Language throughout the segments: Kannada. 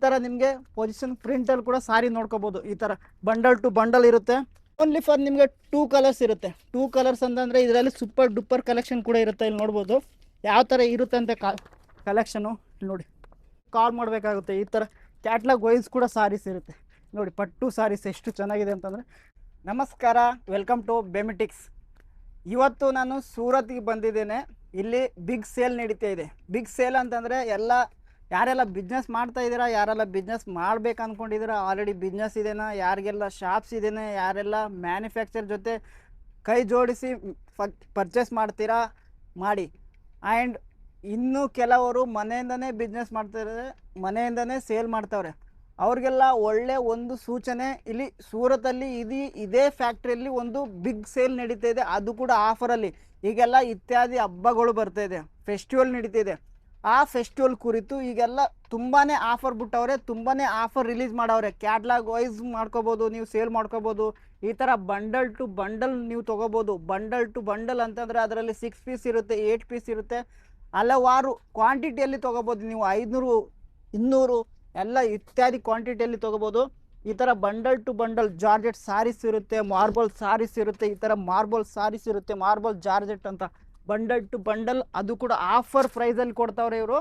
ತರ ನಿಮಗೆ ಪೊಸಿಷನ್ ಪ್ರಿಂಟ್ ಅಲ್ಲಿ ಕೂಡ ಸಾರಿ ನೋಡ್ಕೋಬಹುದು. ಈ ತರ ಬಂಡಲ್ ಟು ಬಂಡಲ್ ಇರುತ್ತೆ. ಓನ್ಲಿ ಫಾರ್ ನಿಮಗೆ 2 ಕಲರ್ಸ್ ಇರುತ್ತೆ. 2 ಕಲರ್ಸ್ ಅಂತಂದ್ರೆ ಇದರಲ್ಲಿ ಸೂಪರ್ ಡೂಪರ್ ಕಲೆಕ್ಷನ್ ಕೂಡ ಇರುತ್ತೆ. ಇಲ್ಲಿ ನೋಡ್ಬೋದು ಯಾವ ತರ ಇರುತ್ತೆ ಅಂತ ಕಲೆಕ್ಷನು ನೋಡಿ. ಕಾಲ್ ಮಾಡಬೇಕಾಗುತ್ತೆ. ಈ ತರ ಕ್ಯಾಟ್ಲಾಗ್ ವೈಸ್ ಕೂಡ ಸಾರೀಸ್ ಇರುತ್ತೆ ನೋಡಿ. ಪಟ್ಟು ಸಾರೀಸ್ ಎಷ್ಟು ಚೆನ್ನಾಗಿದೆ ಅಂತಂದ್ರೆ. ನಮಸ್ಕಾರ, ವೆಲ್ಕಮ್ ಟು ಬೆಮಿಟಿಕ್ಸ್. ಇವತ್ತು ನಾನು ಸೂರತ್ಗೆ ಬಂದಿದ್ದೇನೆ. ಇಲ್ಲಿ ಬಿಗ್ ಸೇಲ್ ನಡೀತಾ ಇದೆ. ಬಿಗ್ ಸೇಲ್ ಅಂತಂದರೆ ಯಾರೆಲ್ಲ ಬಿಸ್ನೆಸ್ ಮಾಡ್ತಾ ಇದ್ದೀರಾ, ಯಾರೆಲ್ಲ ಬಿಸ್ನೆಸ್ ಮಾಡ್ಬೇಕು ಅಂದ್ಕೊಂಡಿದ್ದೀರಾ, ಆಲ್ರೆಡಿ ಬಿಸ್ನೆಸ್ ಇದೆನಾ, ಯಾರಿಗೆಲ್ಲ ಶಾಪ್ಸ್ ಇದೆಯಾ, ಯಾರೆಲ್ಲ ಮ್ಯಾನುಫ್ಯಾಕ್ಚರ್ ಜೊತೆ ಕೈ ಜೋಡಿಸಿ ಪರ್ಚೇಸ್ ಮಾಡ್ತೀರಾ ಮಾಡಿ. ಆ್ಯಂಡ್ ಇನ್ನೂ ಕೆಲವರು ಮನೆಯಿಂದನೇ ಬಿಸ್ನೆಸ್ ಮಾಡ್ತಾರೆ, ಮನೆಯಿಂದನೇ ಸೇಲ್ ಮಾಡ್ತಾವ್ರೆ. ಅವ್ರಿಗೆಲ್ಲ ಒಳ್ಳೆ ಒಂದು ಸೂಚನೆ, ಇಲ್ಲಿ ಸೂರತಲ್ಲಿ ಇದೇ ಫ್ಯಾಕ್ಟ್ರಿಯಲ್ಲಿ ಒಂದು ಬಿಗ್ ಸೇಲ್ ನಡೀತಾ ಇದೆ. ಅದು ಕೂಡ ಆಫರಲ್ಲಿ. ಈಗೆಲ್ಲ ಇತ್ಯಾದಿ ಹಬ್ಬಗಳು ಬರ್ತಾ ಇದೆ, ಫೆಸ್ಟಿವಲ್ ನಡೀತಿದೆ. ಆ ಫೆಸ್ಟಿವಲ್ ಕುರಿತು ಈಗೆಲ್ಲ ತುಂಬಾ ಆಫರ್ ಬಿಟ್ಟವ್ರೆ, ತುಂಬಾ ಆಫರ್ ರಿಲೀಸ್ ಮಾಡವ್ರೆ. ಕ್ಯಾಟ್ಲಾಗ್ ವೈಸ್ ಮಾಡ್ಕೋಬೋದು, ನೀವು ಸೇಲ್ ಮಾಡ್ಕೋಬೋದು. ಈ ಥರ ಬಂಡಲ್ ಟು ಬಂಡಲ್ ನೀವು ತೊಗೋಬೋದು. ಬಂಡಲ್ ಟು ಬಂಡಲ್ ಅಂತಂದರೆ ಅದರಲ್ಲಿ 6 ಪೀಸ್ ಇರುತ್ತೆ, 8 ಪೀಸ್ ಇರುತ್ತೆ. ಹಲವಾರು ಕ್ವಾಂಟಿಟಿಯಲ್ಲಿ ತೊಗೋಬೋದು ನೀವು. 500, 200 ಎಲ್ಲ ಇತ್ಯಾದಿ ಕ್ವಾಂಟಿಟಿಯಲ್ಲಿ ತೊಗೋಬೋದು. ಈ ಥರ bundle to bundle georgette saris ಇರುತ್ತೆ, ಮಾರ್ಬಲ್ ಸಾರೀಸ್ ಇರುತ್ತೆ. ಈ ಥರ ಮಾರ್ಬಲ್ ಸಾರೀಸ್ ಇರುತ್ತೆ, ಮಾರ್ಬಲ್ ಜಾರ್ಜೆಟ್ ಅಂತ ಬಂಡಲ್ ಟು ಬಂಡಲ್. ಅದು ಕೂಡ ಆಫರ್ ಪ್ರೈಸಲ್ಲಿ ಕೊಡ್ತಾವ್ರೆ ಇವರು.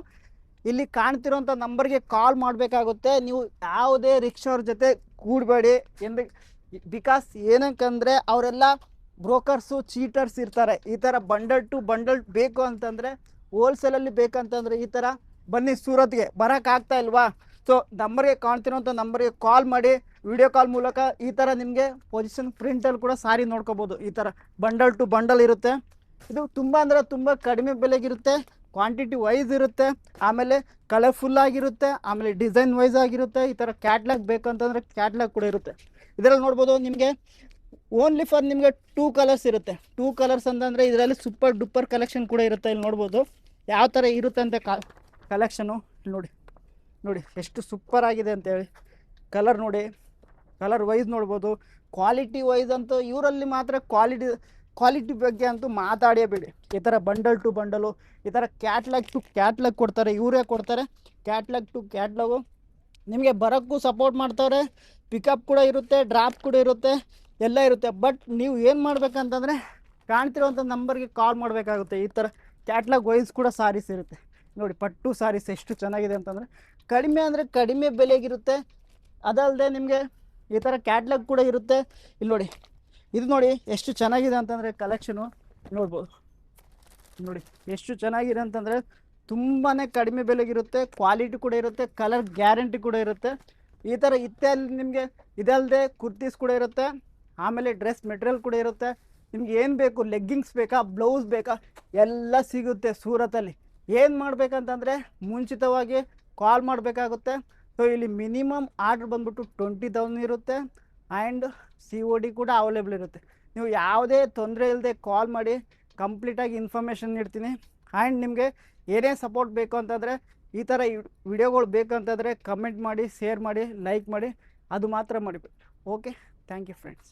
ಇಲ್ಲಿ ಕಾಣ್ತಿರೋಂಥ ನಂಬರ್ಗೆ ಕಾಲ್ ಮಾಡಬೇಕಾಗುತ್ತೆ. ನೀವು ಯಾವುದೇ ರಿಕ್ಷಾವ್ರ ಜೊತೆ ಕೂಡಬೇಡಿ. ಬಿಕಾಸ್ ಏನಕ್ಕಂದರೆ ಅವರೆಲ್ಲ ಬ್ರೋಕರ್ಸು, ಚೀಟರ್ಸ್ ಇರ್ತಾರೆ. ಈ ಥರ ಬಂಡಲ್ ಟು ಬಂಡಲ್ ಬೇಕು ಅಂತಂದರೆ, ಹೋಲ್ಸೇಲಲ್ಲಿ ಬೇಕಂತಂದರೆ ಈ ಥರ ಬನ್ನಿ. ಸೂರತ್ಗೆ ಬರೋಕ್ಕಾಗ್ತಾ ಇಲ್ವಾ? ಸೊ ನಂಬರ್ಗೆ ಕಾಣ್ತಿರೋಂಥ ನಂಬರ್ಗೆ ಕಾಲ್ ಮಾಡಿ, ವಿಡಿಯೋ ಕಾಲ್ ಮೂಲಕ ಈ ಥರ ನಿಮಗೆ ಪೊಸಿಷನ್ ಪ್ರಿಂಟಲ್ಲಿ ಕೂಡ ಸಾರಿ ನೋಡ್ಕೋಬೋದು. ಈ ಥರ ಬಂಡಲ್ ಟು ಬಂಡಲ್ ಇರುತ್ತೆ. ಇದು ತುಂಬ ಅಂದರೆ ತುಂಬ ಕಡಿಮೆ ಬೆಲೆಗಿರುತ್ತೆ, ಕ್ವಾಂಟಿಟಿ ವೈಸ್ ಇರುತ್ತೆ, ಆಮೇಲೆ ಕಲರ್ಫುಲ್ ಆಗಿರುತ್ತೆ, ಆಮೇಲೆ ಡಿಸೈನ್ ವೈಸ್ ಆಗಿರುತ್ತೆ. ಈ ಥರ ಕ್ಯಾಟ್ಲಾಗ್ ಬೇಕಂತಂದರೆ ಕ್ಯಾಟ್ಲಾಗ್ ಕೂಡ ಇರುತ್ತೆ. ಇದರಲ್ಲಿ ನೋಡ್ಬೋದು ನಿಮಗೆ ಓನ್ಲಿ ಫಾರ್ ನಿಮಗೆ 2 ಕಲರ್ಸ್ ಇರುತ್ತೆ. 2 ಕಲರ್ಸ್ ಅಂತಂದರೆ ಇದರಲ್ಲಿ ಸೂಪರ್ ಡೂಪರ್ ಕಲೆಕ್ಷನ್ ಕೂಡ ಇರುತ್ತೆ. ಇಲ್ಲಿ ನೋಡ್ಬೋದು ಯಾವ ಥರ ಇರುತ್ತೆ ಅಂತ ಕಲೆಕ್ಷನು ನೋಡಿ ಎಷ್ಟು ಸೂಪರ್ ಆಗಿದೆ ಅಂತೇಳಿ. ಕಲರ್ ನೋಡಿ, ಕಲರ್ ವೈಸ್ ನೋಡ್ಬೋದು. ಕ್ವಾಲಿಟಿ ವೈಸ್ ಅಂತೂ ಇವರಲ್ಲಿ ಮಾತ್ರ ಕ್ವಾಲಿಟಿ ಬಗ್ಗೆ ಅಂತೂ ಮಾತಾಡೇಬೇಡಿ. ಈ ಥರ ಬಂಡಲ್ ಟು ಬಂಡಲು, ಈ ಥರ ಕ್ಯಾಟ್ಲಾಗ್ ಟು ಕ್ಯಾಟ್ಲಾಗ್ ಕೊಡ್ತಾರೆ, ಇವರೇ ಕೊಡ್ತಾರೆ. ಕ್ಯಾಟ್ಲಾಗ್ ಟು ಕ್ಯಾಟ್ಲಾಗು ನಿಮಗೆ ಬರೋಕ್ಕೂ ಸಪೋರ್ಟ್ ಮಾಡ್ತಾರೆ. ಪಿಕಪ್ ಕೂಡ ಇರುತ್ತೆ, ಡ್ರಾಪ್ ಕೂಡ ಇರುತ್ತೆ, ಎಲ್ಲ ಇರುತ್ತೆ. ಬಟ್ ನೀವು ಏನು ಮಾಡ್ಬೇಕಂತಂದರೆ ಕಾಣ್ತಿರೋಂಥ ನಂಬರ್ಗೆ ಕಾಲ್ ಮಾಡಬೇಕಾಗುತ್ತೆ. ಈ ಥರ ಕ್ಯಾಟ್ಲಾಗ್ ವೈಸ್ ಕೂಡ ಸಾರೀಸ್ ಇರುತ್ತೆ ನೋಡಿ. ಪಟ್ಟು ಸಾರೀಸ್ ಎಷ್ಟು ಚೆನ್ನಾಗಿದೆ ಅಂತಂದರೆ, ಕಡಿಮೆ ಅಂದರೆ ಕಡಿಮೆ ಬೆಲೆಗಿರುತ್ತೆ. ಅದಲ್ಲದೆ ನಿಮಗೆ ಈ ಥರ ಕ್ಯಾಟ್ಲಾಗ್ ಕೂಡ ಇರುತ್ತೆ. ಇಲ್ಲಿ ನೋಡಿ, ಇದು ನೋಡಿ ಎಷ್ಟು ಚೆನ್ನಾಗಿದೆ ಅಂತಂದರೆ ಕಲೆಕ್ಷನು ನೋಡ್ಬೋದು. ನೋಡಿ ಎಷ್ಟು ಚೆನ್ನಾಗಿದೆ ಅಂತಂದರೆ ತುಂಬಾ ಕಡಿಮೆ ಬೆಲೆಗಿರುತ್ತೆ, ಕ್ವಾಲಿಟಿ ಕೂಡ ಇರುತ್ತೆ, ಕಲರ್ ಗ್ಯಾರಂಟಿ ಕೂಡ ಇರುತ್ತೆ. ಈ ಥರ ಇತ್ಯಾದಿ ನಿಮಗೆ ಇದಲ್ಲದೆ ಕುರ್ತೀಸ್ ಕೂಡ ಇರುತ್ತೆ, ಆಮೇಲೆ ಡ್ರೆಸ್ ಮೆಟೀರಿಯಲ್ ಕೂಡ ಇರುತ್ತೆ. ನಿಮ್ಗೆ ಏನು ಬೇಕು, ಲೆಗ್ಗಿಂಗ್ಸ್ ಬೇಕಾ, ಬ್ಲೌಸ್ ಬೇಕಾ, ಎಲ್ಲ ಸಿಗುತ್ತೆ ಸೂರತಲ್ಲಿ. ಏನು ಮಾಡಬೇಕಂತಂದರೆ ಮುಂಚಿತವಾಗಿ ಕಾಲ್ ಮಾಡಬೇಕಾಗುತ್ತೆ. ಸೊ ಇಲ್ಲಿ ಮಿನಿಮಮ್ ಆರ್ಡ್ರ್ ಬಂದ್ಬಿಟ್ಟು 20,000 ಇರುತ್ತೆ. ಆ್ಯಂಡ್ COD ಕೂಡ ಅವೈಲೇಬಲ್ ಇರುತ್ತೆ. ನೀವು ಯಾವುದೇ ತೊಂದರೆ ಇಲ್ಲದೆ ಕಾಲ್ ಮಾಡಿ, ಕಂಪ್ಲೀಟಾಗಿ ಇನ್ಫಾರ್ಮೇಷನ್ ನೀಡ್ತೀನಿ. ಆ್ಯಂಡ್ ನಿಮಗೆ ಏನೇ ಸಪೋರ್ಟ್ ಬೇಕು ಅಂತಂದರೆ, ಈ ಥರ ವಿಡಿಯೋಗಳು ಬೇಕಂತಂದರೆ ಕಮೆಂಟ್ ಮಾಡಿ, ಶೇರ್ ಮಾಡಿ, ಲೈಕ್ ಮಾಡಿ, ಅದು ಮಾತ್ರ ಮಾಡಿಬಿಟ್ಟು. Okay, thank you friends.